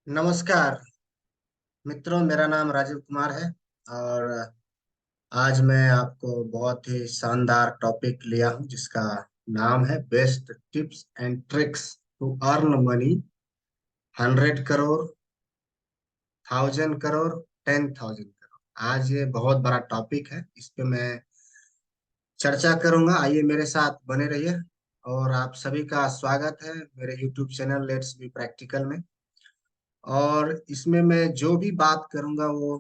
नमस्कार मित्रों, मेरा नाम राजीव कुमार है। और आज मैं आपको बहुत ही शानदार टॉपिक लिया हूं जिसका नाम है best tips and tricks to earn money 100 crore, 1000 crore, 10,000 crore. आज ये बहुत बड़ा टॉपिक है, इस पे मैं चर्चा करूंगा। आइए मेरे साथ बने रहिए। और आप सभी का स्वागत है मेरे YouTube channel let's be practical में। और इसमें मैं जो भी बात करूंगा वो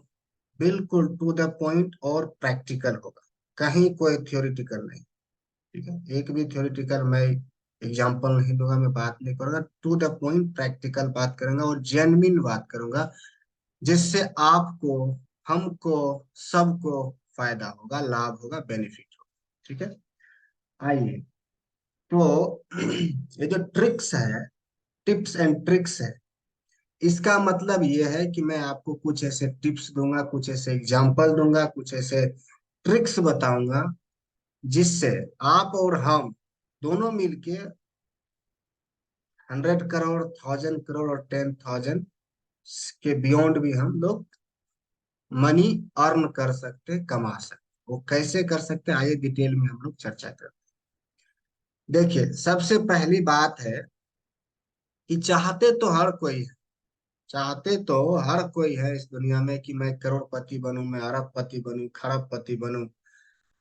बिल्कुल टू द पॉइंट और प्रैक्टिकल होगा। कहीं कोई थ्योरेटिकल नहीं। ठीक है, एक भी थ्योरेटिकल मैं एग्जांपल नहीं दूंगा, मैं बात नहीं करूंगा। टू द पॉइंट प्रैक्टिकल बात करूंगा और जेन्युइन बात करूंगा, जिससे आपको, हमको, सबको फायदा होगा, लाभ होगा, बेनिफिट होगा। ठीक है, आइए। तो ये जो ट्रिक्स है, टिप्स एंड ट्रिक्स है, इसका मतलब ये है कि मैं आपको कुछ ऐसे टिप्स दूंगा, कुछ ऐसे एग्जाम्पल दूंगा, कुछ ऐसे ट्रिक्स बताऊंगा, जिससे आप और हम दोनों मिलके 100 करोड़, 1000 करोड़ और 10,000 के बियॉन्ड भी हम लोग मनी अर्न कर सकते, कमा सकते। वो कैसे कर सकते, आइए डिटेल में हम लोग चर्चा करते हैं। देखिए, सबसे पहली बात है कि चाहते तो हर कोई है, चाहते तो हर कोई है इस दुनिया में कि मैं करोड़पति बनूं, मैं अरबपति बनूं, खरबपति बनूं,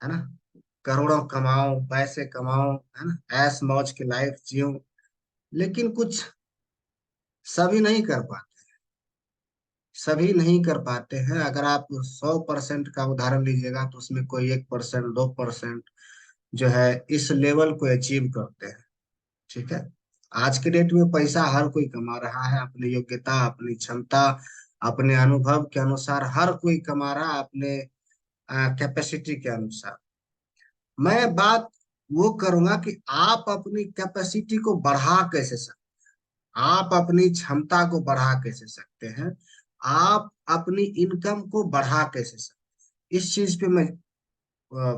है ना। करोड़ों कमाऊं, पैसे कमाऊं, है ना, ऐश मौज की लाइफ जीऊं। लेकिन कुछ सभी नहीं कर पाते, सभी नहीं कर पाते हैं। अगर आप 100% का उदाहरण लीजिएगा तो उसमें कोई 1%, 2% जो है इस लेवल को अचीव करते हैं। ठीक है, आज के डेट में पैसा हर कोई कमा रहा है, अपनी योग्यता, अपनी क्षमता, अपने अनुभव के अनुसार हर कोई कमा रहा है, अपने कैपेसिटी के अनुसार। मैं बात वो करूंगा कि आप अपनी कैपेसिटी को बढ़ा कैसे सकते, आप अपनी क्षमता को बढ़ा कैसे सकते हैं, आप अपनी इनकम को बढ़ा कैसे सकते हैं। इस चीज पे मैं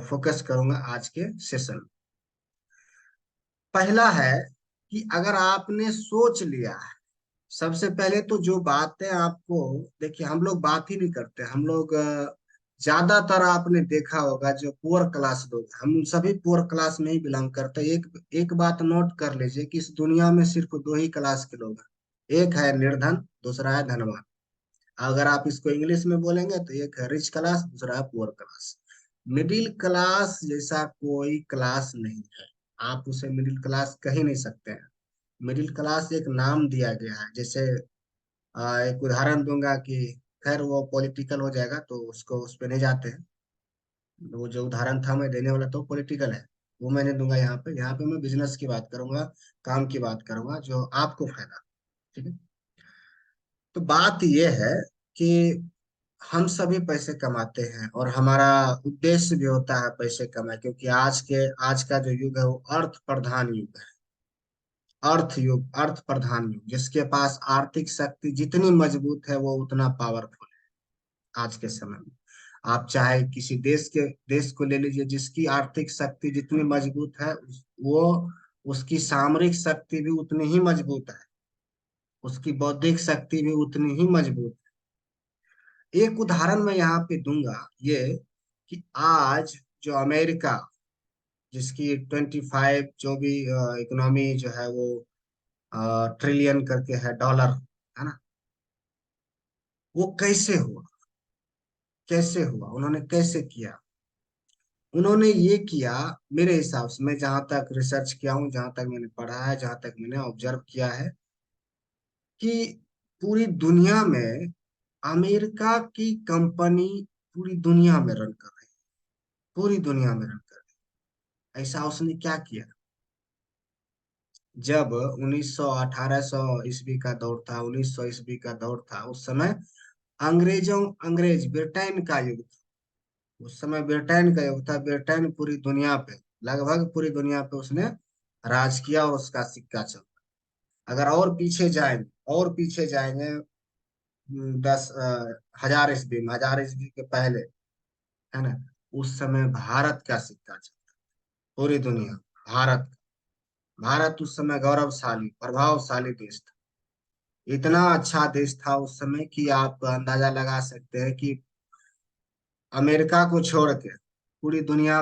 फोकस करूंगा आज के सेशन में। पहला है कि अगर आपने सोच लिया है, सबसे पहले तो जो बातें आपको, देखिए हम लोग बात ही नहीं करते, हम लोग ज्यादातर आपने देखा होगा जो पुअर क्लास लोग हैं, हम सभी पुअर क्लास में ही बिलोंग करते हैं। एक एक बात नोट कर लीजिए कि इस दुनिया में सिर्फ दो ही क्लास के लोग हैं, एक है निर्धन, दूसरा है धनवान। अगर आप इसको इंग्लिश में बोलेंगे तो एक है रिच क्लास, दूसरा है पुअर क्लास। मिडिल क्लास जैसा कोई क्लास नहीं है, आप उसे मिडिल क्लास कह ही नहीं सकते हैं। मिडिल क्लास एक नाम दिया गया है। जैसे एक उदाहरण दूंगा कि, खैर वो पॉलिटिकल हो जाएगा तो उसको उस पे नहीं जाते हैं। वो जो उदाहरण था मैं देने वाला तो पॉलिटिकल है, वो मैं नहीं दूंगा यहाँ पे। यहाँ पे मैं बिजनेस की बात करूंगा, काम की बात करूंगा जो आपको फायदा। ठीक है, तो बात ये है कि हम सभी पैसे कमाते हैं और हमारा उद्देश्य भी होता है पैसे कमाए, क्योंकि आज का जो युग है वो अर्थ प्रधान युग है। अर्थ युग, अर्थ प्रधान युग, जिसके पास आर्थिक शक्ति जितनी मजबूत है वो उतना पावरफुल है आज के समय में। आप चाहे किसी देश को ले लीजिए, जिसकी आर्थिक शक्ति जितनी मजबूत है वो, उसकी सामरिक शक्ति भी उतनी ही मजबूत है, उसकी बौद्धिक शक्ति भी उतनी ही मजबूत है। एक उदाहरण मैं यहाँ पे दूंगा, ये कि आज जो अमेरिका, जिसकी 25 जो भी इकोनॉमी जो है वो ट्रिलियन करके है डॉलर, है ना, वो कैसे हुआ, कैसे हुआ, उन्होंने कैसे किया। उन्होंने ये किया, मेरे हिसाब से, मैं जहां तक रिसर्च किया हूँ, जहां तक मैंने पढ़ा है, जहां तक मैंने ऑब्जर्व किया है, कि पूरी दुनिया में अमेरिका की कंपनी पूरी दुनिया में रन कर रही है, पूरी दुनिया में रन कर रही है। ऐसा उसने क्या किया? जब 1800 ईस्वी का दौर था, 1900 ईस्वी का दौर था, उस समय अंग्रेज ब्रिटेन का युग था। उस समय ब्रिटेन का युग था। ब्रिटेन पूरी दुनिया पे, लगभग पूरी दुनिया पे उसने राज किया और उसका सिक्का चलता। अगर और पीछे जाएंगे, और पीछे जाएंगे, 10 हजार ईस्वी के पहले, है ना, उस समय भारत का सिक्का चलता, पूरी दुनिया, भारत। भारत उस समय गौरवशाली, प्रभावशाली देश था। इतना अच्छा देश था उस समय कि आप अंदाजा लगा सकते हैं कि अमेरिका को छोड़ के पूरी दुनिया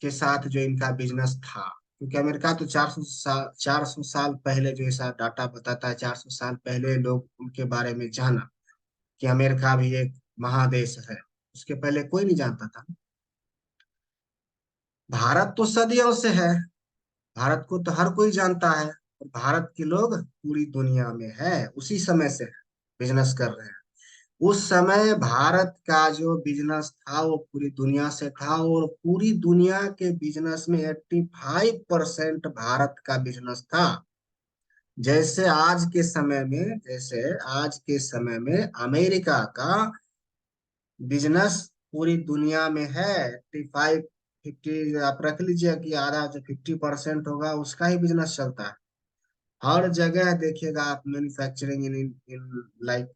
के साथ जो इनका बिजनेस था, क्योंकि अमेरिका तो 400 साल पहले, जो ऐसा डाटा बताता है, 400 साल पहले लोग उनके बारे में जाना कि अमेरिका भी एक महादेश है। उसके पहले कोई नहीं जानता था। भारत तो सदियों से है, भारत को तो हर कोई जानता है, और भारत के लोग पूरी दुनिया में है, उसी समय से बिजनेस कर रहे हैं। उस समय भारत का जो बिजनेस था वो पूरी दुनिया से था, और पूरी दुनिया के बिजनेस में 85% भारत का बिजनेस था। जैसे आज के समय में अमेरिका का बिजनेस पूरी दुनिया में है। 50 आप रख लीजिए कि आधा जो 50% होगा उसका ही बिजनेस चलता है। हर जगह देखिएगा आप, मैन्युफैक्चरिंग इन इन लाइक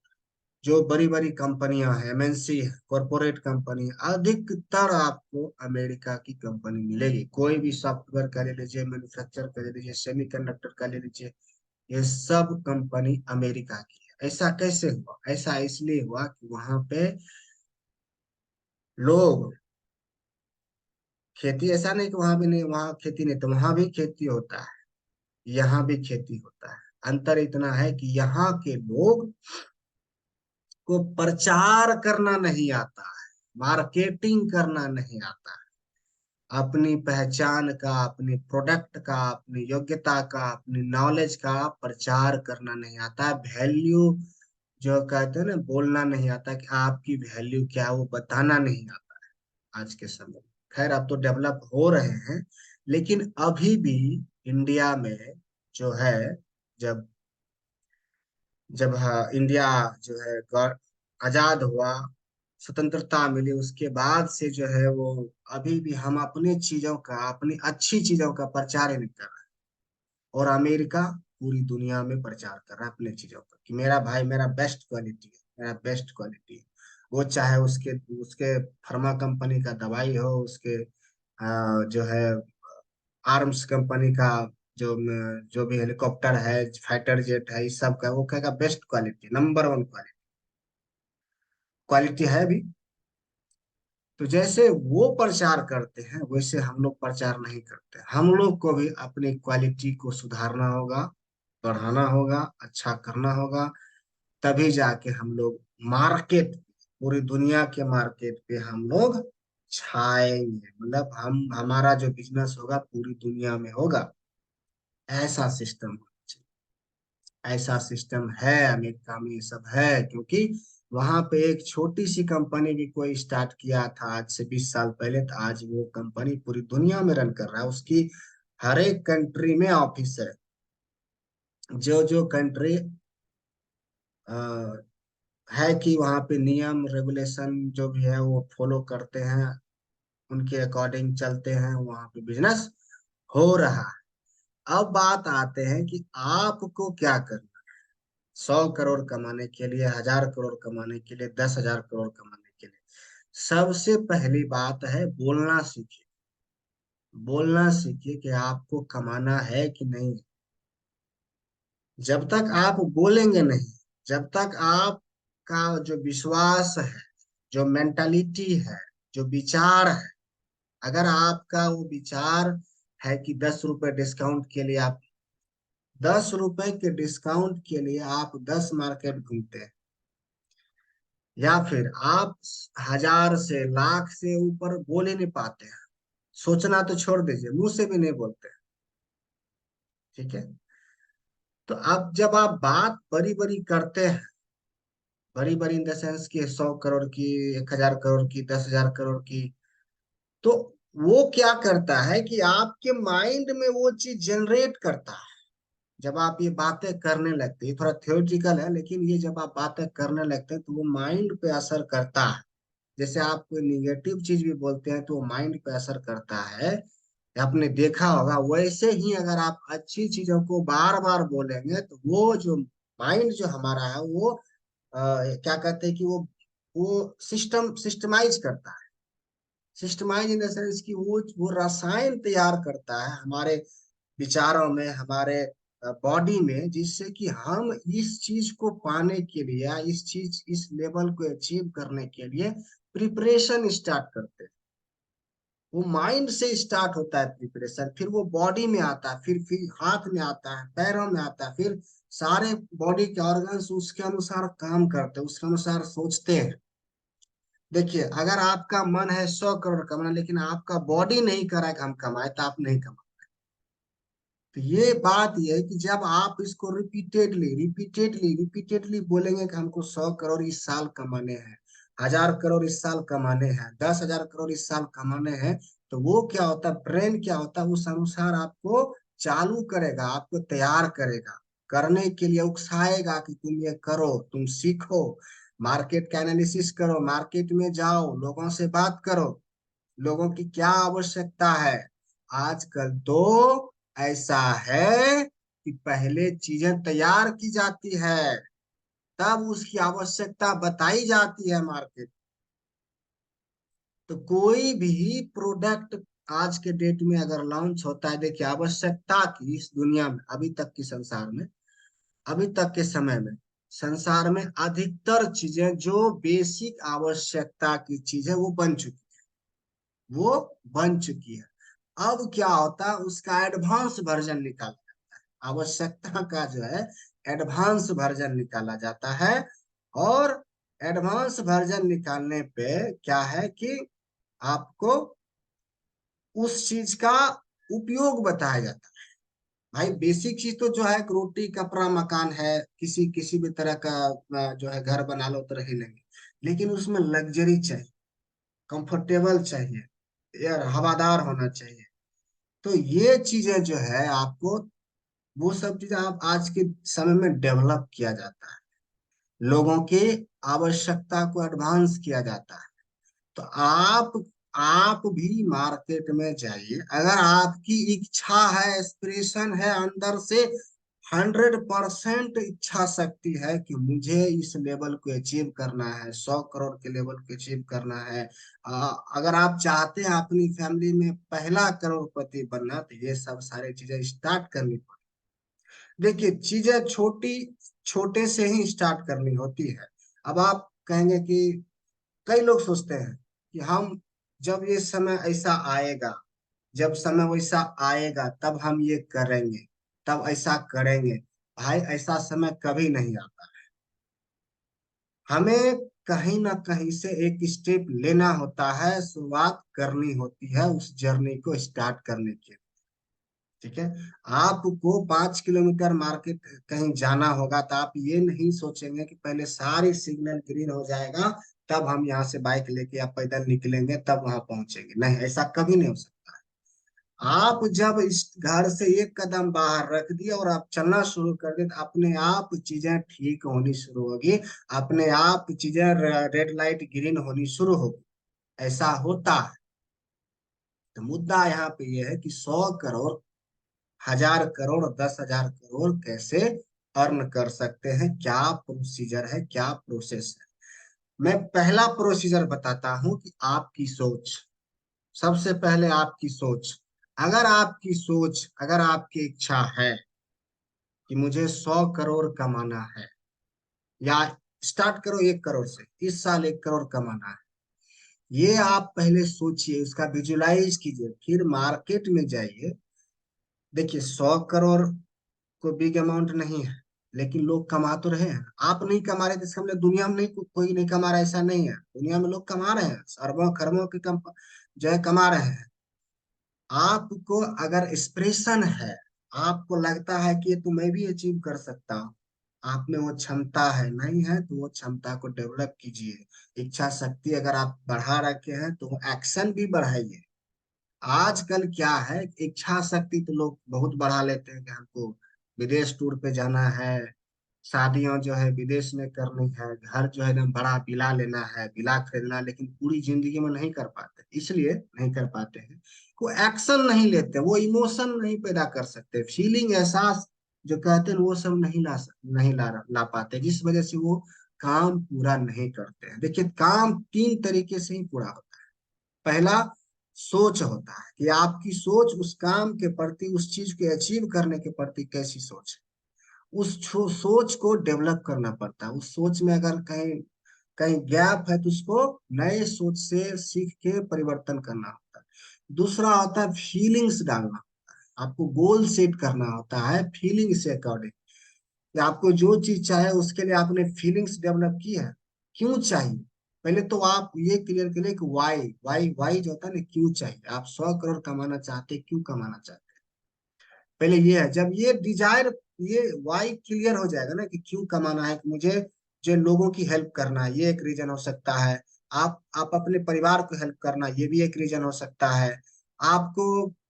जो बड़ी बड़ी कंपनियां हैं, एमएनसी है, कॉरपोरेट कंपनी, अधिकतर आपको अमेरिका की कंपनी मिलेगी। कोई भी सॉफ्टवेयर का ले लीजिए, मैन्युफैक्चर का ले लीजिए, सेमीकंडक्टर का ले लीजिए, ये सब कंपनी अमेरिका की है। ऐसा कैसे हुआ? ऐसा इसलिए हुआ कि वहां पे लोग खेती, ऐसा नहीं कि वहां भी नहीं, वहां खेती नहीं, तो वहां भी खेती होता है, यहाँ भी खेती होता है। अंतर इतना है कि यहाँ के लोग को प्रचार करना नहीं आता है, मार्केटिंग करना नहीं आता है। अपनी पहचान का, अपनी प्रोडक्ट का, अपनी योग्यता का, अपनी नॉलेज का प्रचार करना नहीं आता। वैल्यू जो कहते हैं ना, बोलना नहीं आता कि आपकी वैल्यू क्या है, वो बताना नहीं आता है आज के समय में। खैर अब तो डेवलप हो रहे हैं, लेकिन अभी भी इंडिया में जो है, जब जब इंडिया जो है आजाद हुआ, स्वतंत्रता मिली, उसके बाद से जो है वो अभी भी हम अपनी चीजों का, अपनी अच्छी चीजों का प्रचार ही नहीं कर रहे। और अमेरिका पूरी दुनिया में प्रचार कर रहा है अपनी चीजों का कि मेरा भाई, मेरा बेस्ट क्वालिटी है, मेरा बेस्ट क्वालिटी है। वो चाहे उसके उसके फार्मा कंपनी का दवाई हो, उसके जो है आर्म्स कंपनी का, जो भी हेलीकॉप्टर है, फाइटर जेट है, इस सब का वो कहेगा best quality, number one quality. Quality है भी। तो जैसे वो प्रचार करते हैं वैसे हम लोग प्रचार नहीं करते। हम लोग को भी अपनी क्वालिटी को सुधारना होगा, बढ़ाना होगा, अच्छा करना होगा। तभी जाके हम लोग मार्केट, पूरी दुनिया के मार्केट पे हम लोग छाएंगे। मतलब हम, हमारा जो बिजनेस होगा पूरी दुनिया में होगा। ऐसा सिस्टम होना चाहिए। ऐसा सिस्टम है अमेरिका में, ये सब है क्योंकि वहां पे एक छोटी सी कंपनी भी कोई स्टार्ट किया था आज से 20 साल पहले, तो आज वो कंपनी पूरी दुनिया में रन कर रहा है। उसकी हर एक कंट्री में ऑफिस है। जो जो कंट्री है कि वहाँ पे नियम रेगुलेशन जो भी है वो फॉलो करते हैं, उनके अकॉर्डिंग चलते हैं, वहाँ पे बिजनेस हो रहा है। अब बात आते हैं कि आपको क्या करना। 100 करोड़ कमाने के लिए, 1000 करोड़ कमाने के लिए, 10,000 करोड़ कमाने के लिए, सबसे पहली बात है बोलना सीखिए। बोलना सीखिए कि आपको कमाना है कि नहीं। जब तक आप बोलेंगे नहीं, जब तक आपका जो विश्वास है, जो मेंटालिटी है, जो विचार है, अगर आपका वो विचार है कि 10 रुपए डिस्काउंट के लिए आप, 10 रुपए के डिस्काउंट के लिए आप 10 मार्केट घूमते हैं, या फिर आप 1000 से, लाख से ऊपर बोल ही नहीं पाते हैं, सोचना तो छोड़ दीजिए, मुंह से भी नहीं बोलते हैं। ठीक है। तो अब जब आप बात बड़ी बड़ी करते हैं, बड़ी बड़ी इन द सेंस की 100 करोड़ की, 1000 करोड़ की, 10,000 करोड़ की, तो वो क्या करता है कि आपके माइंड में वो चीज जनरेट करता है। जब आप ये बातें करने लगते हैं, ये थोड़ा थियोरिटिकल है, लेकिन ये जब आप बातें करने लगते हैं तो वो माइंड पे असर करता है। जैसे आप कोई निगेटिव चीज भी बोलते हैं तो वो माइंड पे असर करता है, आपने देखा होगा। वैसे ही अगर आप अच्छी चीजों को बार बार बोलेंगे तो वो जो माइंड जो हमारा है वो क्या कहते हैं कि वो सिस्टमाइज करता है। सिस्टमाइज इन द सेंस कि वो रसायन तैयार करता है हमारे विचारों में, हमारे बॉडी में, जिससे कि हम इस चीज को पाने के लिए या इस लेवल को अचीव करने के लिए प्रिपरेशन स्टार्ट करते हैं। वो माइंड से स्टार्ट होता है प्रिपरेशन, फिर वो बॉडी में आता है, फिर हाथ में आता है, पैरों में आता है, फिर सारे बॉडी के ऑर्गन्स उसके अनुसार काम करते हैं, उसके अनुसार सोचते हैं। देखिए, अगर आपका मन है 100 करोड़ कमाना, लेकिन आपका बॉडी नहीं कर रहा है कि हम कमाए, तो आप नहीं कमा। तो ये बात ये है कि जब आप इसको रिपीटेडली बोलेंगे कि हमको 100 करोड़ इस साल कमाने हैं, 1000 करोड़ इस साल कमाने हैं, 10,000 करोड़ इस साल कमाने हैं, तो वो क्या होता है, ब्रेन क्या होता है, उस अनुसार आपको चालू करेगा, आपको तैयार करेगा, करने के लिए उकसाएगा कि तुम ये करो, तुम सीखो, मार्केट का एनालिसिस करो, मार्केट में जाओ, लोगों से बात करो, लोगों की क्या आवश्यकता है। आजकल तो ऐसा है कि पहले चीजें तैयार की जाती है, तब उसकी आवश्यकता बताई जाती है मार्केट। तो कोई भी प्रोडक्ट आज के डेट में अगर लॉन्च होता है, देखिए आवश्यकता की इस दुनिया में, अभी तक की संसार में, अभी तक के समय में संसार में अधिकतर चीजें जो बेसिक आवश्यकता की चीज है वो बन चुकी है। अब क्या होता है, उसका एडवांस वर्जन निकाला जाता है, आवश्यकता का जो है एडवांस वर्जन निकाला जाता है। और एडवांस वर्जन निकालने पे क्या है कि आपको उस चीज का उपयोग बताया जाता है। भाई बेसिक चीज तो जो है रोटी कपड़ा मकान है, किसी किसी भी तरह का जो है घर बना लो तो रह ही लेंगे, लेकिन उसमें लग्जरी चाहिए, कंफर्टेबल चाहिए, एयर हवादार होना चाहिए। तो ये चीजें जो है आपको, वो सब चीजें आप आज के समय में डेवलप किया जाता है, लोगों के आवश्यकता को एडवांस किया जाता है। तो आप भी मार्केट में जाइए, अगर आपकी इच्छा है, एस्पिरेशन है अंदर से, 100% इच्छा शक्ति है कि मुझे इस लेवल को अचीव करना है, 100 करोड़ के लेवल को अचीव करना है। अगर आप चाहते हैं अपनी फैमिली में पहला करोड़पति बनना, तो ये सब सारी चीजें स्टार्ट करनी पड़ेगी। देखिए, चीजें छोटी छोटे से ही स्टार्ट करनी होती है। अब आप कहेंगे कि कई लोग सोचते हैं कि हम, जब ये समय ऐसा आएगा, जब समय वैसा आएगा तब हम ये करेंगे, तब ऐसा करेंगे। भाई ऐसा समय कभी नहीं आता। हमें कहीं ना कहीं से एक स्टेप लेना होता है, शुरुआत करनी होती है उस जर्नी को स्टार्ट करने के लिए। ठीक है, आपको 5 किलोमीटर मार्केट कहीं जाना होगा, तो आप ये नहीं सोचेंगे कि पहले सारी सिग्नल ग्रीन हो जाएगा, तब हम यहाँ से बाइक लेके या पैदल निकलेंगे, तब वहां पहुंचेंगे। नहीं, ऐसा कभी नहीं हो सकता। आप जब इस घर से एक कदम बाहर रख दिए और आप चलना शुरू कर दिए, तो अपने आप चीजें ठीक होनी शुरू होगी, अपने आप चीजें रेड लाइट ग्रीन होनी शुरू होगी। ऐसा होता है। तो मुद्दा यहाँ पे ये है कि 100 करोड़, 1000 करोड़, 10,000 करोड़ कैसे अर्न कर सकते हैं, क्या प्रोसीजर है, क्या प्रोसेस है। मैं पहला प्रोसीजर बताता हूं कि आपकी सोच। सबसे पहले आपकी सोच। अगर आपकी इच्छा है कि मुझे 100 करोड़ कमाना है, या स्टार्ट करो 1 करोड़ से, इस साल 1 करोड़ कमाना है, ये आप पहले सोचिए, उसका विजुलाइज कीजिए, फिर मार्केट में जाइए। देखिए, 100 करोड़ कोई बिग अमाउंट नहीं है, लेकिन लोग कमा तो रहे हैं। आप नहीं कमा रहे तो इसका मतलब दुनिया में नहीं, कोई नहीं कमा रहा, ऐसा नहीं है। दुनिया में लोग कमा रहे हैं, अरबों खरबों के जो है कमा रहे हैं। आपको अगर एक्सप्रेशन है, आपको लगता है कि ये तो मैं भी अचीव कर सकता हूँ, आप में वो क्षमता है, नहीं है तो वो क्षमता को डेवलप कीजिए। इच्छा शक्ति अगर आप बढ़ा रखे हैं तो वो एक्शन भी बढ़ाइए। आजकल क्या है, इच्छा शक्ति तो लोग बहुत बढ़ा लेते हैं कि हमको विदेश टूर पे जाना है, शादियां जो है विदेश में करनी है, घर जो है एकदम बड़ा विला लेना है, विला खरीदना है, लेकिन पूरी जिंदगी में नहीं कर पाते। इसलिए नहीं कर पाते हैं, वो एक्शन नहीं लेते, वो इमोशन नहीं पैदा कर सकते, फीलिंग, एहसास जो कहते हैं वो सब नहीं ला पाते, जिस वजह से वो काम पूरा नहीं करते हैं। देखिए, काम 3 तरीके से ही पूरा होता है। पहला, सोच होता है कि आपकी सोच उस काम के प्रति, उस चीज के अचीव करने के प्रति कैसी सोच है। सोच को डेवलप करना पड़ता है। उस सोच में अगर कहीं कहीं गैप है तो उसको नए सोच से सीख के परिवर्तन करना होता है। दूसरा होता है फीलिंग्स डालना। आपको गोल सेट करना होता है फीलिंग से अकॉर्डिंग, कि आपको जो चीज चाहे उसके लिए आपने फीलिंग्स डेवलप की है, क्यों चाहिए। पहले तो आप ये क्लियर करिए कि वाई वाई वाई जो होता है ना, क्यों चाहिए। आप 100 करोड़ कमाना चाहते हैं, क्यों कमाना चाहते हैं, पहले ये है। जब ये डिजायर, ये वाई क्लियर हो जाएगा ना कि क्यों कमाना है, कि मुझे जो लोगों की हेल्प करना है, ये एक रीजन हो सकता है। आप अपने परिवार को हेल्प करना, ये भी एक रीजन हो सकता है। आपको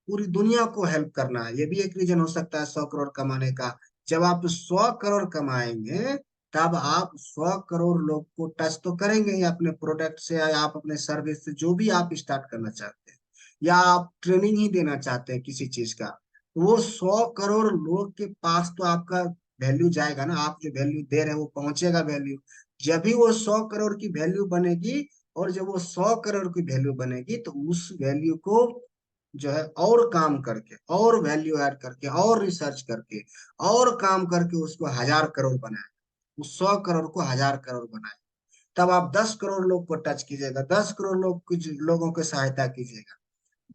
पूरी दुनिया को हेल्प करना है, ये भी एक रीजन हो सकता है 100 करोड़ कमाने का। जब आप 100 करोड़ कमाएंगे, तब आप 100 करोड़ लोग को टच तो करेंगे ही अपने प्रोडक्ट से, या आप अपने सर्विस से, जो भी आप स्टार्ट करना चाहते हैं, या आप ट्रेनिंग ही देना चाहते हैं किसी चीज का। वो 100 करोड़ लोग के पास तो आपका वैल्यू जाएगा ना। आप जो वैल्यू दे रहे हैं वो पहुंचेगा वैल्यू। जब भी वो 100 करोड़ की वैल्यू बनेगी, और जब वो 100 करोड़ की वैल्यू बनेगी, तो उस वैल्यू को जो है और काम करके, और वैल्यू ऐड करके, और रिसर्च करके, और काम करके उसको 1000 करोड़ बनाए। उस 100 करोड़ को 1000 करोड़ बनाए। तब आप 10 करोड़ लोग को टच कीजिएगा, 10 करोड़ लोगों की सहायता कीजिएगा,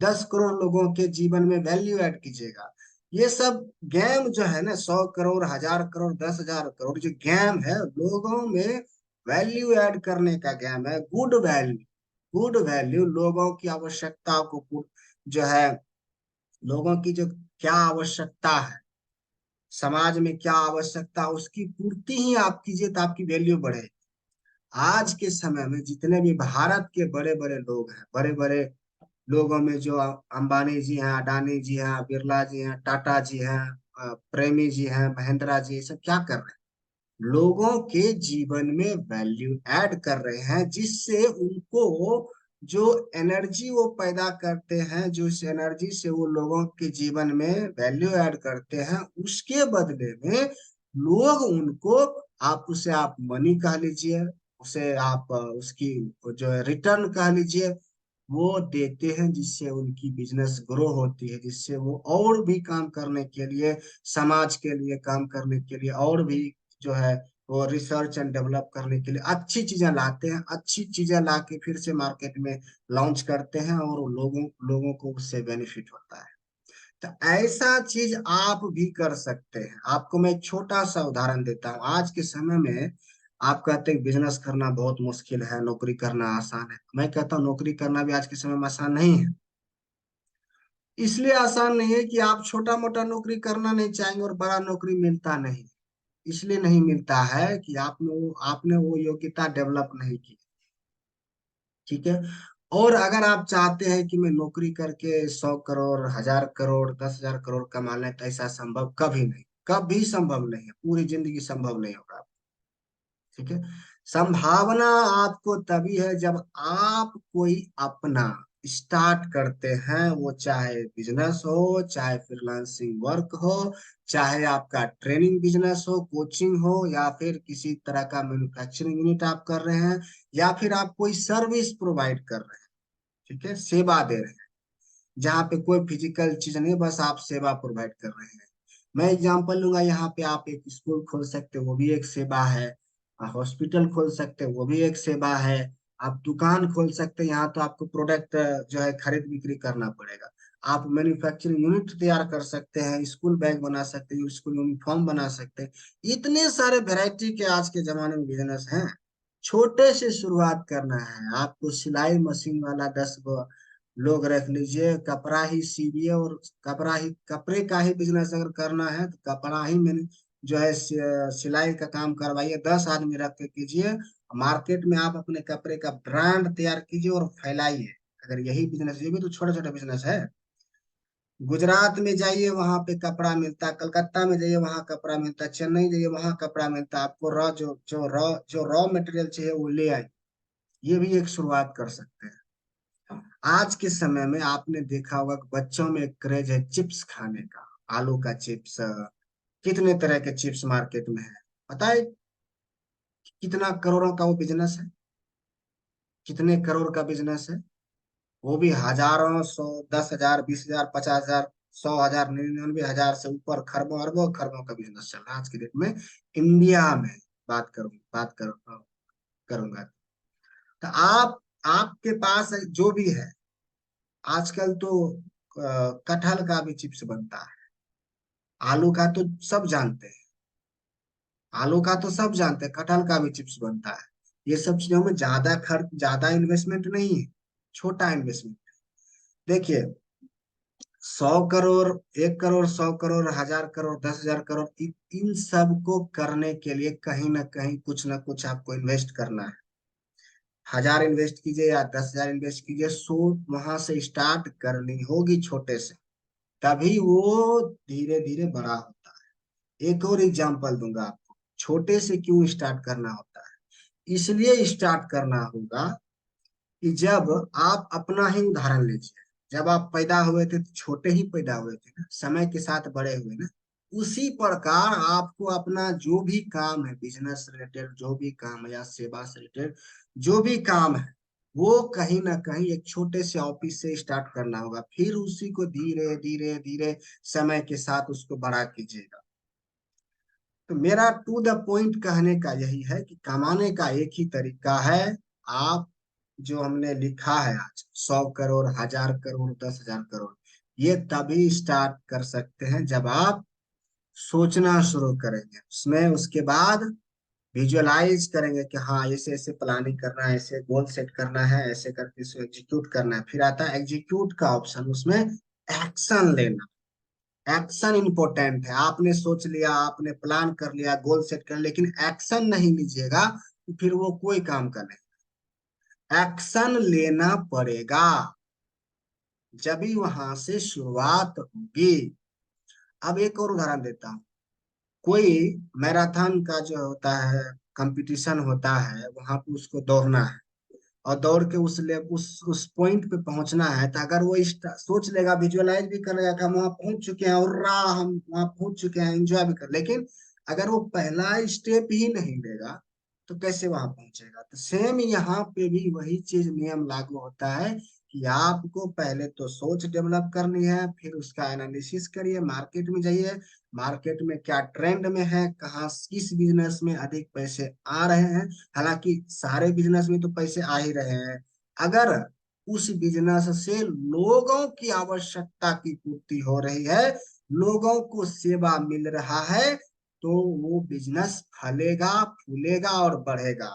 10 करोड़ लोगों के जीवन में वैल्यू ऐड कीजिएगा। ये सब गेम जो है ना, 100 करोड़, 1000 करोड़, 10,000 करोड़, जो गेम है लोगों में वैल्यू ऐड करने का गेम है। गुड वैल्यू, गुड वैल्यू, लोगों की आवश्यकता को जो है, लोगों की जो क्या आवश्यकता है, समाज में क्या आवश्यकता, उसकी पूर्ति ही आप कीजिए तो आपकी वैल्यू बढ़े। आज के समय में जितने भी भारत के बड़े बड़े लोग हैं, बड़े बड़े लोगों में जो अंबानी जी हैं, अडानी जी हैं, बिरला जी हैं, टाटा जी हैं, प्रेमी जी हैं, महिंद्रा जी, ये सब क्या कर रहे हैं, लोगों के जीवन में वैल्यू ऐड कर रहे हैं, जिससे उनको जो एनर्जी वो पैदा करते हैं, जो इस एनर्जी से वो लोगों के जीवन में वैल्यू ऐड करते हैं, उसके बदले में लोग उनको, आप उसे आप मनी कह लीजिए, उसे आप उसकी जो है रिटर्न कह लीजिए, वो देते हैं, जिससे उनकी बिजनेस ग्रो होती है, जिससे वो और भी काम करने के लिए, समाज के लिए काम करने के लिए, और भी जो है वो रिसर्च एंड डेवलप करने के लिए अच्छी चीजें लाते हैं, अच्छी चीजें ला के फिर से मार्केट में लॉन्च करते हैं, और वो लोगों लोगों को उससे बेनिफिट होता है। तो ऐसा चीज आप भी कर सकते हैं। आपको मैं एक छोटा सा उदाहरण देता हूँ। आज के समय में आप कहते हैं बिजनेस करना बहुत मुश्किल है, नौकरी करना आसान है। मैं कहता हूँ नौकरी करना भी आज के समय में आसान नहीं है। इसलिए आसान नहीं है कि आप छोटा मोटा नौकरी करना नहीं चाहेंगे और बड़ा नौकरी मिलता नहीं। इसलिए नहीं मिलता है कि आपने वो योग्यता डेवलप नहीं की। ठीक है। और अगर आप चाहते हैं कि मैं नौकरी करके 100 करोड़, 1000 करोड़, 10,000 करोड़ कमा लें, तो ऐसा संभव कभी नहीं, कभी संभव नहीं है, पूरी जिंदगी संभव नहीं होगा। ठीक है। संभावना आपको तभी है जब आप कोई अपना स्टार्ट करते हैं, वो चाहे बिजनेस हो, चाहे फ्रीलांसिंग वर्क हो, चाहे आपका ट्रेनिंग बिजनेस हो, कोचिंग हो, या फिर किसी तरह का मैन्युफैक्चरिंग यूनिट आप कर रहे हैं, या फिर आप कोई सर्विस प्रोवाइड कर रहे हैं। ठीक है, सेवा दे रहे हैं, जहाँ पे कोई फिजिकल चीज नहीं, बस आप सेवा प्रोवाइड कर रहे हैं। मैं एग्जांपल लूंगा, यहाँ पे आप एक स्कूल खोल सकते हो, वो भी एक सेवा है। हॉस्पिटल खोल सकते हो, वो भी एक सेवा है। आप दुकान खोल सकते हैं, यहाँ तो आपको प्रोडक्ट जो है खरीद बिक्री करना पड़ेगा। आप मैन्युफैक्चरिंग यूनिट तैयार कर सकते हैं, स्कूल बैग बना सकते हैं, स्कूल यूनिफॉर्म बना सकते हैं। इतने सारे वैरायटी के आज के जमाने में बिजनेस हैं। छोटे से शुरुआत करना है आपको, सिलाई मशीन वाला 10 लोग रख लीजिए, कपड़ा ही सीविए, और कपड़े का ही बिजनेस अगर करना है तो कपड़ा ही मैंने जो है सिलाई का काम करवाइए, 10 आदमी रख के कीजिए। मार्केट में आप अपने कपड़े का ब्रांड तैयार कीजिए और फैलाइए। अगर यही बिजनेस, ये भी तो छोटा छोटा बिजनेस है। गुजरात में जाइए, वहां पे कपड़ा मिलता है, कलकत्ता में जाइए वहां कपड़ा मिलता है, चेन्नई जाइए वहां कपड़ा मिलता है। आपको रॉ मटेरियल चाहिए वो ले आइए। ये भी एक शुरुआत कर सकते हैं। आज के समय में आपने देखा होगा कि बच्चों में एक क्रेज है चिप्स खाने का। आलू का चिप्स, कितने तरह के चिप्स मार्केट में है, पता है कितना करोड़ों का वो बिजनेस है, कितने करोड़ का बिजनेस है। वो भी हजारों, 100, 10,000, 20,000, 50,000, 100,000, 99,000 से ऊपर खरबों अरबों खरबों का बिजनेस चल रहा है आज की डेट में इंडिया में। बात करूंगा तो आपके पास जो भी है आजकल तो कटहल का भी चिप्स बनता है। आलू का तो सब जानते हैं, आलू का तो सब जानते हैं, कटहल का भी चिप्स बनता है। ये सब चीजों में ज्यादा खर्च, ज्यादा इन्वेस्टमेंट नहीं है, छोटा इन्वेस्टमेंट। देखिए, 100 करोड़, 1 करोड़, 100 करोड़, 1000 करोड़, 10,000 करोड़, इन सब को करने के लिए कहीं ना कहीं कुछ ना कुछ आपको इन्वेस्ट करना है। 1000 इन्वेस्ट कीजिए या 10,000 इन्वेस्ट कीजिए, सो वहां से स्टार्ट करनी होगी छोटे से, तभी वो धीरे धीरे बड़ा होता है। एक और एग्जांपल दूंगा आपको, छोटे से क्यों स्टार्ट करना होता है। इसलिए स्टार्ट करना होगा कि जब आप अपना ही उदाहरण लीजिए, जब आप पैदा हुए थे तो छोटे ही पैदा हुए थे ना, समय के साथ बड़े हुए ना। उसी प्रकार आपको अपना जो भी काम है, बिजनेस रिलेटेड जो भी काम है या सेवा से रिलेटेड जो भी काम है, वो कहीं ना कहीं एक छोटे से ऑफिस से स्टार्ट करना होगा, फिर उसी को धीरे धीरे धीरे समय के साथ उसको बड़ा कीजिएगा। तो मेरा टू द पॉइंट कहने का यही है कि कमाने का एक ही तरीका है। आप जो हमने लिखा है आज, 100 करोड़, 1000 करोड़, 10,000 करोड़, ये तभी स्टार्ट कर सकते हैं जब आप सोचना शुरू करेंगे उसमें, उसके बाद विजुअलाइज करेंगे कि हाँ ऐसे ऐसे प्लानिंग करना है, ऐसे गोल सेट करना है, ऐसे करके इसको एग्जीक्यूट करना है। फिर आता है एग्जीक्यूट का ऑप्शन, उसमें एक्शन लेना। एक्शन इंपॉर्टेंट है। आपने सोच लिया, आपने प्लान कर लिया, गोल सेट कर, लेकिन एक्शन नहीं लीजिएगा तो फिर वो कोई काम का नहीं। एक्शन लेना पड़ेगा, जब भी वहां से शुरुआत होगी। अब एक और उदाहरण देता हूँ। कोई मैराथन का जो होता है, कंपटीशन होता है, वहां पे उसको दौड़ना है और दौड़ के उस पॉइंट पे पहुंचना है, तो अगर वो सोच लेगा, विजुअलाइज भी कर लेगा कि हम वहां पहुंच चुके हैं और हम वहां पहुंच चुके हैं, एंजॉय भी कर, लेकिन अगर वो पहला स्टेप ही नहीं लेगा तो कैसे वहां पहुंचेगा। तो सेम यहाँ पे भी वही चीज, नियम लागू होता है कि आपको पहले तो सोच डेवलप करनी है, फिर उसका एनालिसिस करिए, मार्केट में जाइए, मार्केट में क्या ट्रेंड में है, कहाँ किस बिजनेस में अधिक पैसे आ रहे हैं। हालांकि सारे बिजनेस में तो पैसे आ ही रहे हैं, अगर उस बिजनेस से लोगों की आवश्यकता की पूर्ति हो रही है, लोगों को सेवा मिल रहा है, तो वो बिजनेस फलेगा, फूलेगा और बढ़ेगा,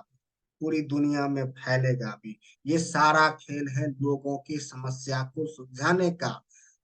पूरी दुनिया में फैलेगा भी। ये सारा खेल है लोगों की समस्या को सुलझाने का।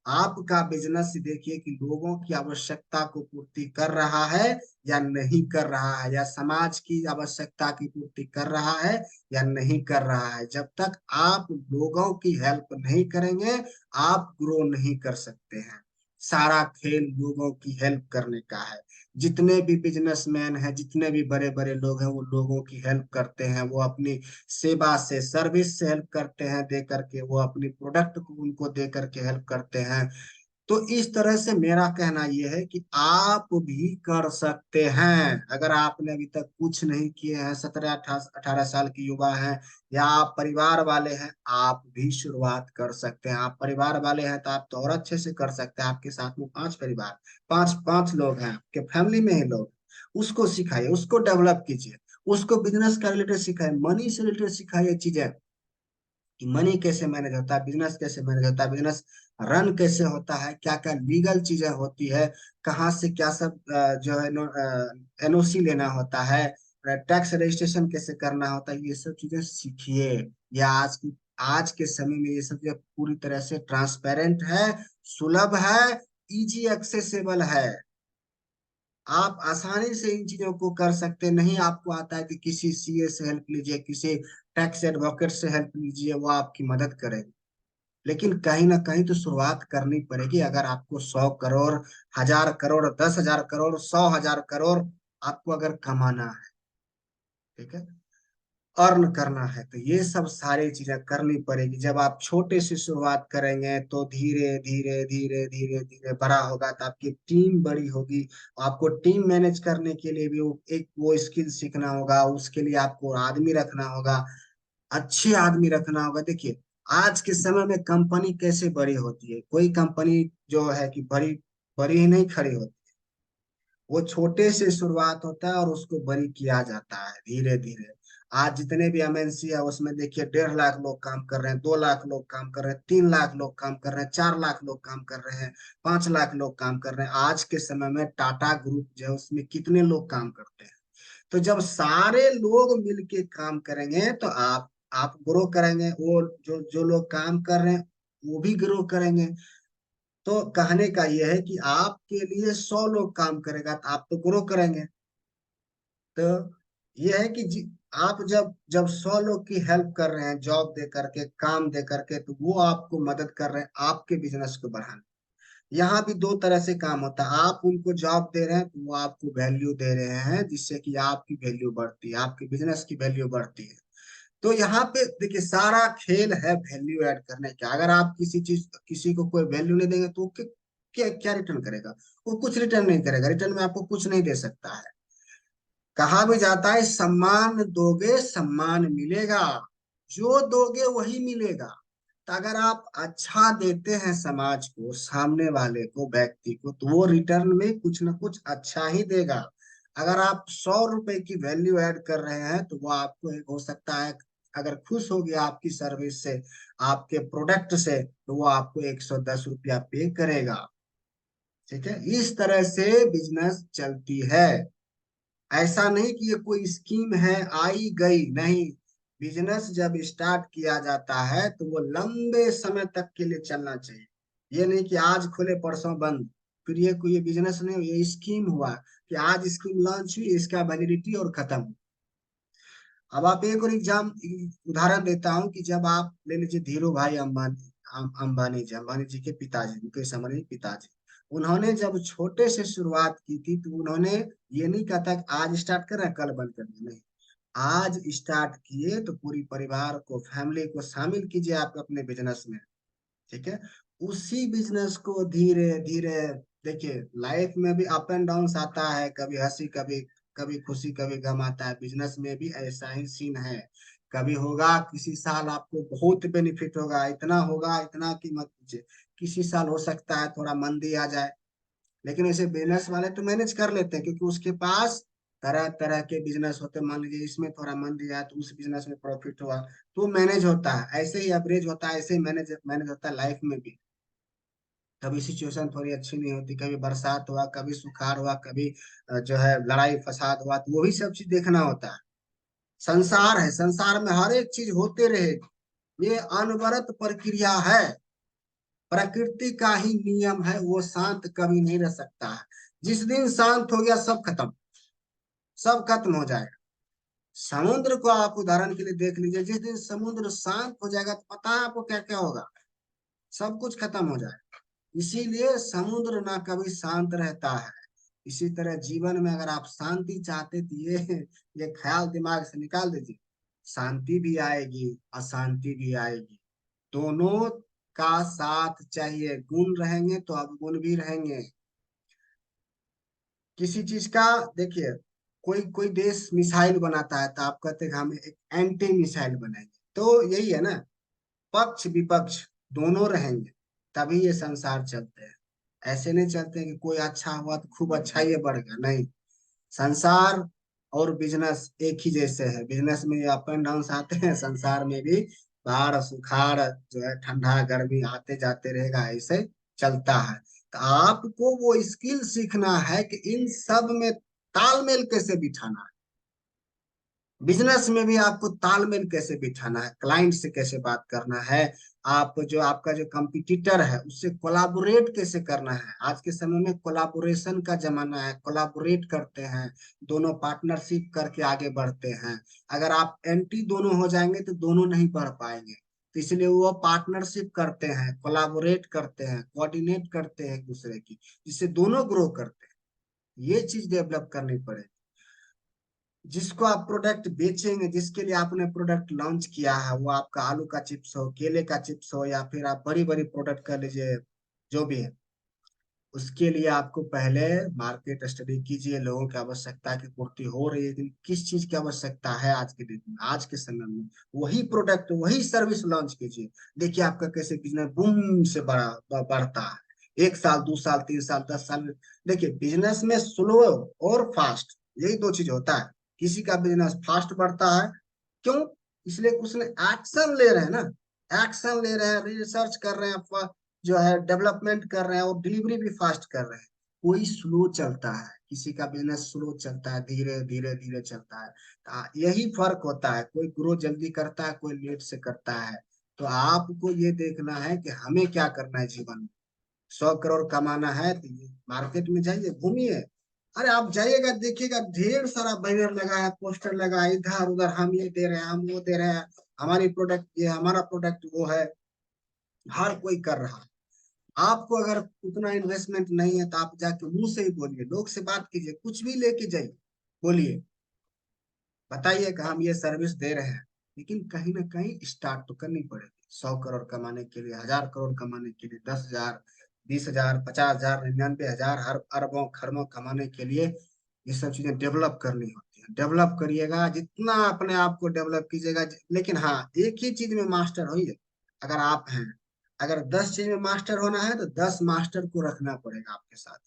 आपका बिजनेस देखिए कि लोगों की आवश्यकता को पूर्ति कर रहा है या नहीं कर रहा है, या समाज की आवश्यकता की पूर्ति कर रहा है या नहीं कर रहा है। जब तक आप लोगों की हेल्प नहीं करेंगे, आप ग्रो नहीं कर सकते हैं। सारा खेल लोगों की हेल्प करने का है। जितने भी बिजनेसमैन हैं, जितने भी बड़े बड़े लोग हैं, वो लोगों की हेल्प करते हैं, वो अपनी सेवा से, सर्विस से हेल्प करते हैं, दे करके वो अपनी प्रोडक्ट को उनको दे करके हेल्प करते हैं। तो इस तरह से मेरा कहना यह है कि आप भी कर सकते हैं। अगर आपने अभी तक कुछ नहीं किए हैं, 17 18 साल की युवा हैं, या आप परिवार वाले हैं, आप भी शुरुआत कर सकते हैं। आप परिवार वाले हैं तो आप तो और अच्छे से कर सकते हैं। आपके साथ में 5 परिवार, पांच पांच लोग हैं आपके फैमिली में ही लोग, उसको सिखाइए, उसको डेवलप कीजिए, उसको बिजनेस का रिलेटेड सिखाइए, मनी से रिलेटेड सिखाइए चीजें कि मनी कैसे मैनेज होता है, बिजनेस कैसे मैनेज होता है, बिजनेस रन कैसे होता है, क्या क्या लीगल चीजें होती है, कहाँ से क्या सब जो है एनओसी लेना होता है, टैक्स रजिस्ट्रेशन कैसे करना होता है, ये सब चीजें सीखिए। या आज के समय में ये सब चीजें पूरी तरह से ट्रांसपेरेंट है, सुलभ है, इजी एक्सेसिबल है। आप आसानी से इन चीजों को कर सकते, नहीं आपको आता है कि किसी सीए से हेल्प लीजिए, किसी टैक्स एडवोकेट से हेल्प लीजिए, वो आपकी मदद करेगा। लेकिन कहीं ना कहीं तो शुरुआत करनी पड़ेगी। अगर आपको 100 करोड़, 1000 करोड़, 10,000 करोड़, 100,000 करोड़ आपको अगर कमाना है, ठीक है, अर्न करना है, तो ये सब सारी चीजें करनी पड़ेगी। जब आप छोटे से शुरुआत करेंगे तो धीरे धीरे धीरे धीरे धीरे बड़ा होगा, तो आपकी टीम बड़ी होगी। आपको टीम मैनेज करने के लिए भी वो स्किल सीखना होगा, उसके लिए आपको आदमी रखना होगा, अच्छे आदमी रखना होगा। देखिए, आज के समय में कंपनी कैसे बड़ी होती है? कोई कंपनी जो है कि बड़ी बड़ी ही नहीं खड़ी होती, वो छोटे से शुरुआत होता है और उसको बड़ी किया जाता है धीरे धीरे। आज जितने भी एमएनसी है उसमें देखिए 1.5 लाख लोग काम कर रहे हैं, 2 लाख लोग काम कर रहे हैं, 3 लाख लोग काम कर रहे हैं, 4 लाख लोग काम कर रहे हैं, 5 लाख लोग काम कर रहे हैं। आज के समय में टाटा ग्रुप जो है उसमें कितने लोग काम करते हैं? तो जब सारे लोग मिलके काम करेंगे तो आप ग्रो करेंगे, वो जो जो लोग काम कर रहे हैं वो भी ग्रो करेंगे। तो कहने का यह है कि आपके लिए 100 लोग काम करेगा तो आप तो ग्रो करेंगे। तो यह है कि आप जब जब 100 लोग की हेल्प कर रहे हैं, जॉब दे करके, काम दे करके, तो वो आपको मदद कर रहे हैं आपके बिजनेस को बढ़ाने। यहाँ भी दो तरह से काम होता है। आप उनको जॉब दे रहे हैं तो वो आपको वैल्यू दे रहे हैं, जिससे कि आपकी वैल्यू बढ़ती है, आपके बिजनेस की वैल्यू बढ़ती है। तो यहाँ पे देखिए सारा खेल है वैल्यू ऐड करने का। अगर आप किसी को कोई वैल्यू नहीं देंगे तो वो क्या क्या रिटर्न करेगा? वो कुछ रिटर्न नहीं करेगा, रिटर्न में आपको कुछ नहीं दे सकता है। कहा भी जाता है सम्मान दोगे सम्मान मिलेगा, जो दोगे वही मिलेगा। तो अगर आप अच्छा देते हैं समाज को, सामने वाले को, व्यक्ति को, तो वो रिटर्न में कुछ ना कुछ अच्छा ही देगा। अगर आप 100 रुपए की वैल्यू ऐड कर रहे हैं तो वो आपको एक हो सकता है, अगर खुश हो गया आपकी सर्विस से, आपके प्रोडक्ट से, तो वो आपको 110 रुपया पे करेगा। ठीक है, इस तरह से बिजनेस चलती है। ऐसा नहीं कि ये कोई स्कीम है आई गई, नहीं। बिजनेस जब स्टार्ट किया जाता है तो वो लंबे समय तक के लिए चलना चाहिए। ये नहीं कि आज खोले परसों बंद, फिर ये कोई बिजनेस नहीं, ये स्कीम हुआ कि आज स्कीम लॉन्च हुई, इसका वैलिडिटी और खत्म। अब आप एक और उदाहरण देता हूँ कि जब आप ले लीजिए धीरू भाई अंबानी, अंबानी जी के पिताजी, मुकेश अंबानी पिताजी, उन्होंने जब छोटे से शुरुआत की थी तो उन्होंने ये नहीं कहा था कि आज स्टार्ट कर रहे हैं कल बंद कर दें, नहीं। आज स्टार्ट किए तो पूरी परिवार को, फैमिली को शामिल कीजिए आप अपने बिजनेस में। ठीक है, उसी बिजनेस को धीरे धीरे, देखिए लाइफ में भी अप एंड डाउन आता है, कभी हंसी, कभी कभी खुशी, कभी गम आता है। बिजनेस में भी ऐसा ही सीन है। कभी होगा किसी साल आपको बहुत बेनिफिट होगा, इतना होगा, इतना कि मत पूछिए। किसी साल हो सकता है थोड़ा मंदी आ जाए, लेकिन ऐसे बिजनेस वाले तो मैनेज कर लेते हैं, क्योंकि उसके पास तरह तरह के बिजनेस होते हैं। मान लीजिए इसमें थोड़ा मंदी आया तो उस बिजनेस में प्रॉफिट हुआ, तो मैनेज होता है। ऐसे ही एवरेज होता है, ऐसे ही मैनेज मैनेज होता है लाइफ में भी। कभी सिचुएशन थोड़ी अच्छी नहीं होती, कभी बरसात हुआ, कभी सुखाड़ हुआ, कभी जो है लड़ाई फसाद हुआ, तो वो भी सब चीज देखना होता है। संसार है, संसार में हर एक चीज होते रहेगी, ये अनवरत प्रक्रिया है। प्रकृति का ही नियम है, वो शांत कभी नहीं रह सकता है। जिस दिन शांत हो गया सब खत्म, सब खत्म हो जाएगा। समुद्र को आप उदाहरण के लिए देख लीजिए, जिस दिन समुद्र शांत हो जाएगा तो पता है आपको क्या क्या होगा? सब कुछ खत्म हो जाएगा। इसीलिए समुद्र ना कभी शांत रहता है। इसी तरह जीवन में अगर आप शांति चाहते तो ये ख्याल दिमाग से निकाल दीजिए। शांति भी आएगी, अशांति भी आएगी, दोनों का साथ चाहिए। गुण रहेंगे तो अवगुण भी रहेंगे। किसी चीज का, देखिए कोई कोई देश मिसाइल बनाता है तो आप कहते हैं कि हम एक एंटी मिसाइल बनाएंगे, तो यही है ना, पक्ष विपक्ष दोनों रहेंगे, तभी ये संसार चलते हैं। ऐसे नहीं चलते हैं कि कोई अच्छा हुआ तो खूब अच्छा ही बढ़ेगा, नहीं। संसार और बिजनेस एक ही जैसे है। बिजनेस में अप एंड डाउन आते हैं, संसार में भी बाढ़ सुखाड़ जो है, ठंडा गर्मी आते जाते रहेगा, ऐसे चलता है। तो आपको वो स्किल सीखना है कि इन सब में तालमेल कैसे बिठाना है। बिजनेस में भी आपको तालमेल कैसे बिठाना है, क्लाइंट से कैसे बात करना है, आप जो आपका जो कंपटीटर है उससे कोलाबोरेट कैसे करना है। आज के समय में कोलाबोरेशन का जमाना है, कोलाबोरेट करते हैं, दोनों पार्टनरशिप करके आगे बढ़ते हैं। अगर आप एंटी दोनों हो जाएंगे तो दोनों नहीं बढ़ पाएंगे। तो इसलिए वो पार्टनरशिप करते हैं, कोलाबोरेट करते हैं, कोऑर्डिनेट करते हैं एक दूसरे की, जिससे दोनों ग्रो करते हैं। ये चीज डेवलप करनी पड़ेगी। जिसको आप प्रोडक्ट बेचेंगे, जिसके लिए आपने प्रोडक्ट लॉन्च किया है, वो आपका आलू का चिप्स हो, केले का चिप्स हो, या फिर आप बड़ी बड़ी प्रोडक्ट कर लीजिए, जो भी है, उसके लिए आपको पहले मार्केट स्टडी कीजिए, लोगों की आवश्यकता की पूर्ति हो रही है, लेकिन किस चीज की आवश्यकता है आज के दिन में, आज के समय में, वही प्रोडक्ट वही सर्विस लॉन्च कीजिए। देखिए आपका कैसे बिजनेस बूम से बढ़ता है, 1 साल 2 साल 3 साल 10 साल में। देखिए बिजनेस में स्लो और फास्ट, यही दो चीज होता है। किसी का बिजनेस फास्ट बढ़ता है, क्यों? इसलिए उसने एक्शन ले रहे हैं ना, एक्शन ले रहे हैं, रिसर्च कर रहे हैं, जो है डेवलपमेंट कर रहे हैं, और डिलीवरी भी फास्ट कर रहे हैं। कोई स्लो चलता है, किसी का बिजनेस स्लो चलता है, धीरे धीरे धीरे चलता है। यही फर्क होता है, कोई ग्रो जल्दी करता है, कोई लेट से करता है। तो आपको ये देखना है कि हमें क्या करना है जीवन में। 100 करोड़ कमाना है तो ये मार्केट में जाइए, घूमिए। अरे आप जाइएगा, देखिएगा ढेर सारा बैनर लगा है, पोस्टर लगा है, इधर उधर हम ये दे रहे हैं, हम वो दे रहे हैं, हमारी प्रोडक्ट ये, हमारा प्रोडक्ट वो है। हर कोई कर रहा है। आपको अगर उतना इन्वेस्टमेंट नहीं है तो आप जाके मुंह से ही बोलिए, लोग से बात कीजिए, कुछ भी लेके जाइए, बोलिए, बताइए कि हम ये सर्विस दे रहे हैं। लेकिन कहीं ना कहीं स्टार्ट तो करनी पड़ेगी। 100 करोड़ कमाने के लिए, 1000 करोड़ कमाने के लिए, 10,000, 20,000, 50,000, 99,000, हर अरबों खरबों कमाने के लिए ये सब चीजें डेवलप करनी होती है। डेवलप करिएगा, जितना अपने आप को डेवलप कीजिएगा। लेकिन हाँ, एक ही चीज में मास्टर होइए। अगर आप हैं, अगर 10 चीज में मास्टर होना है तो 10 मास्टर को रखना पड़ेगा आपके साथ।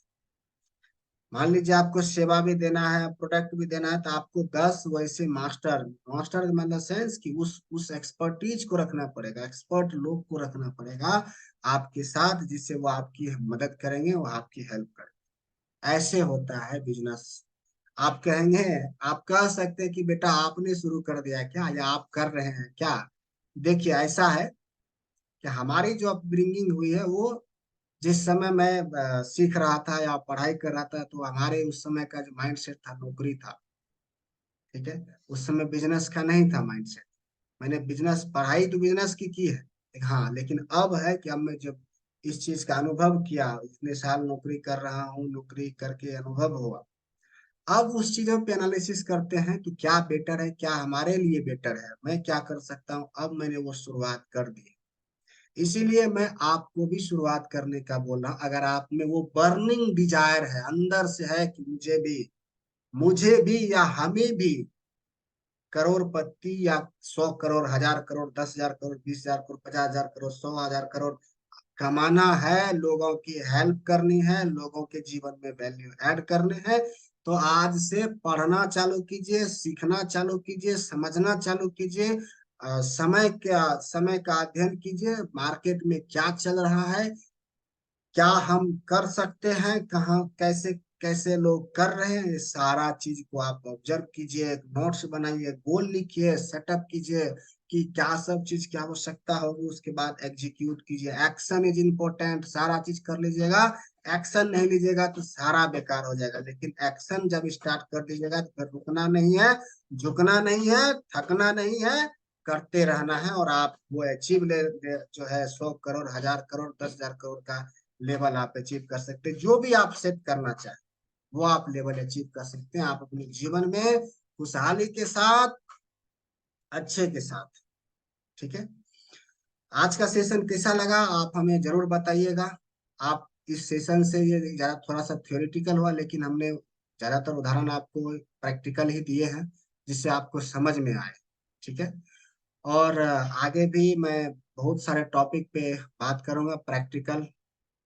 मान लीजिए आपको सेवा भी देना है, प्रोडक्ट भी देना है, तो आपको 10 वैसे मास्टर, मास्टर मतलब सेंस की उस एक्सपर्टीज को रखना पड़ेगा, एक्सपर्ट लोग को रखना पड़ेगा आपके साथ, जिससे वो आपकी मदद करेंगे, वो आपकी हेल्प करेंगे। ऐसे होता है बिजनेस। आप कहेंगे, आप कह सकते हैं कि बेटा आपने शुरू कर दिया क्या, या आप कर रहे हैं क्या? देखिए ऐसा है कि हमारी जो अपब्रिंगिंग हुई है, वो जिस समय मैं सीख रहा था या पढ़ाई कर रहा था, तो हमारे उस समय का जो माइंड सेट था, नौकरी था। ठीक है, उस समय बिजनेस का नहीं था माइंड सेट। मैंने बिजनेस, पढ़ाई तो बिजनेस की है। हाँ, लेकिन अब है कि अब मैं जब इस चीज का अनुभव किया, इतने साल नौकरी कर रहा हूँ, नौकरी करके अनुभव हुआ, अब उस चीजों पे एनालिसिस करते हैं कि क्या बेटर है, क्या हमारे लिए बेटर है, मैं क्या कर सकता हूँ। अब मैंने वो शुरुआत कर दी। इसीलिए मैं आपको भी शुरुआत करने का बोल रहा हूँ। अगर आप में वो बर्निंग डिजायर है, अंदर से है कि मुझे भी या हमें भी करोड़पति या 100 करोड़, 1000 करोड़, 10,000 करोड़, 20,000 करोड़, 50,000 करोड़, 100,000 करोड़ कमाना है, लोगों की हेल्प करनी है, लोगों के जीवन में वैल्यू ऐड करने हैं, तो आज से पढ़ना चालू कीजिए, सीखना चालू कीजिए, समझना चालू कीजिए। समय का अध्ययन कीजिए, मार्केट में क्या चल रहा है, क्या हम कर सकते हैं, कहाँ कैसे कैसे लोग कर रहे हैं, ये सारा चीज को आप ऑब्जर्व कीजिए, नोट्स बनाइए, गोल लिखिए, सेटअप कीजिए कि क्या सब चीज की आवश्यकता होगी, उसके बाद एग्जीक्यूट कीजिए। एक्शन इज इम्पोर्टेंट, सारा चीज कर लीजिएगा। एक्शन नहीं लीजिएगा तो सारा बेकार हो जाएगा, लेकिन एक्शन जब स्टार्ट कर दीजिएगा तो फिर रुकना नहीं है, झुकना नहीं है, थकना नहीं है, करते रहना है, और आप वो अचीव जो है 100 करोड़, 1000 करोड़, 10,000 करोड़ का लेवल आप अचीव कर सकते हैं। जो भी आप सेट करना चाहें वो आप लेवल अचीव कर सकते हैं, आप अपने जीवन में खुशहाली के साथ, अच्छे के साथ। ठीक है, आज का सेशन कैसा लगा आप हमें जरूर बताइएगा। आप इस सेशन से, ये ज्यादा थोड़ा सा थ्योरेटिकल हुआ, लेकिन हमने ज्यादातर उदाहरण आपको प्रैक्टिकल ही दिए हैं, जिससे आपको समझ में आए। ठीक है, और आगे भी मैं बहुत सारे टॉपिक पे बात करूंगा, प्रैक्टिकल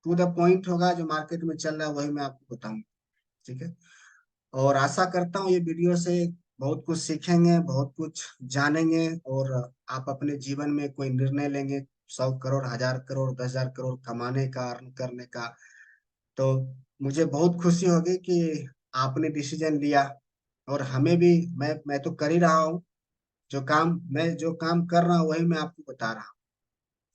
टू द पॉइंट होगा, जो मार्केट में चल रहा है वही मैं आपको बताऊंगा। ठीक है, और आशा करता हूँ ये वीडियो से बहुत कुछ सीखेंगे, बहुत कुछ जानेंगे, और आप अपने जीवन में कोई निर्णय लेंगे 100 करोड़, 1000 करोड़, 10,000 करोड़ कमाने का, अर्न करने का। तो मुझे बहुत खुशी होगी कि आपने डिसीजन लिया, और हमें भी, मैं तो कर ही रहा हूँ। जो काम कर रहा हूँ वही मैं आपको बता रहा हूँ।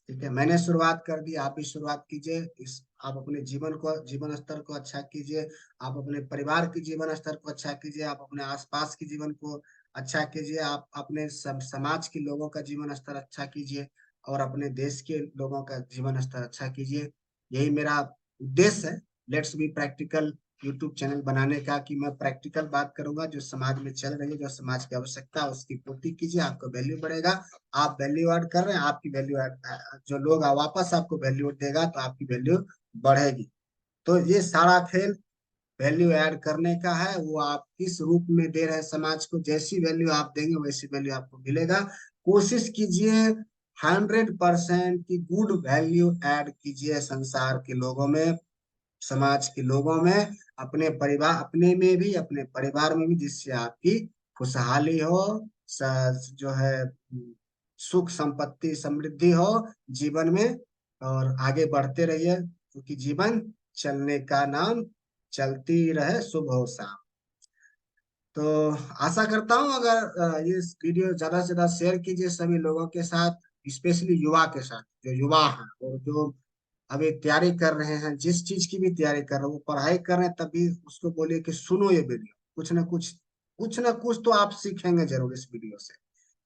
ठीक है, मैंने शुरुआत कर दी, आप भी शुरुआत कीजिए। इस आप अपने जीवन स्तर को अच्छा कीजिए, आप अपने परिवार के जीवन स्तर को अच्छा कीजिए, आप अपने आसपास के जीवन को अच्छा कीजिए, आप अपने समाज के लोगों का जीवन स्तर अच्छा कीजिए, और अपने देश के लोगों का जीवन स्तर अच्छा कीजिए। यही मेरा उद्देश्य है, let's be practical YouTube channel बनाने का, कि मैं प्रैक्टिकल बात करूंगा, जो समाज में चल रही है, जो समाज की आवश्यकता है उसकी पूर्ति कीजिए, आपका वैल्यू बढ़ेगा। आप वैल्यू ऐड कर रहे हैं, आपकी वैल्यू ऐड, जो लोग वापस आपको वैल्यू देगा तो आपकी वैल्यू बढ़ेगी। तो ये सारा खेल वैल्यू ऐड करने का है। वो आप किस रूप में दे रहे हैं समाज को, जैसी वैल्यू आप देंगे वैसी वैल्यू आपको मिलेगा। कोशिश कीजिए 100% की गुड वैल्यू ऐड कीजिए संसार के लोगों में, समाज के लोगों में, अपने परिवार, अपने में भी, अपने परिवार में भी, जिससे आपकी खुशहाली हो, जो है सुख संपत्ति समृद्धि हो जीवन में, और आगे बढ़ते रहिए, क्योंकि जीवन चलने का नाम, चलती रहे सुबह हो शाम। तो आशा करता हूँ अगर ये वीडियो ज्यादा से ज्यादा शेयर कीजिए सभी लोगों के साथ, स्पेशली युवा के साथ, जो युवा हैं और जो अभी तैयारी कर रहे हैं, जिस चीज की भी तैयारी कर रहे हैं, वो पढ़ाई कर रहे हैं, तभी उसको बोलिए कि सुनो ये वीडियो, कुछ ना कुछ तो आप सीखेंगे जरूर इस वीडियो से।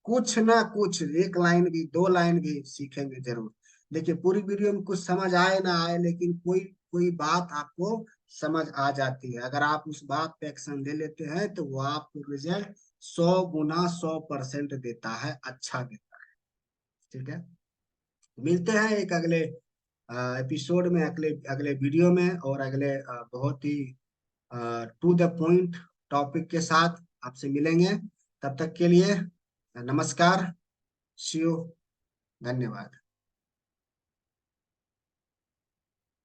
कुछ ना कुछ, एक लाइन भी, दो लाइन भी सीखेंगे जरूर। देखिए पूरी वीडियो में कुछ समझ आए ना आए, लेकिन कोई कोई बात आपको समझ आ जाती है। अगर आप उस बात पे एक्शन ले लेते हैं तो वो आपको रिजल्ट 100 गुना 100% देता है, अच्छा देता है। ठीक है, मिलते हैं एक अगले एपिसोड में, अगले अगले वीडियो में, और अगले बहुत ही टू द पॉइंट टॉपिक के साथ आपसे मिलेंगे। तब तक के लिए नमस्कार, सी यू, धन्यवाद।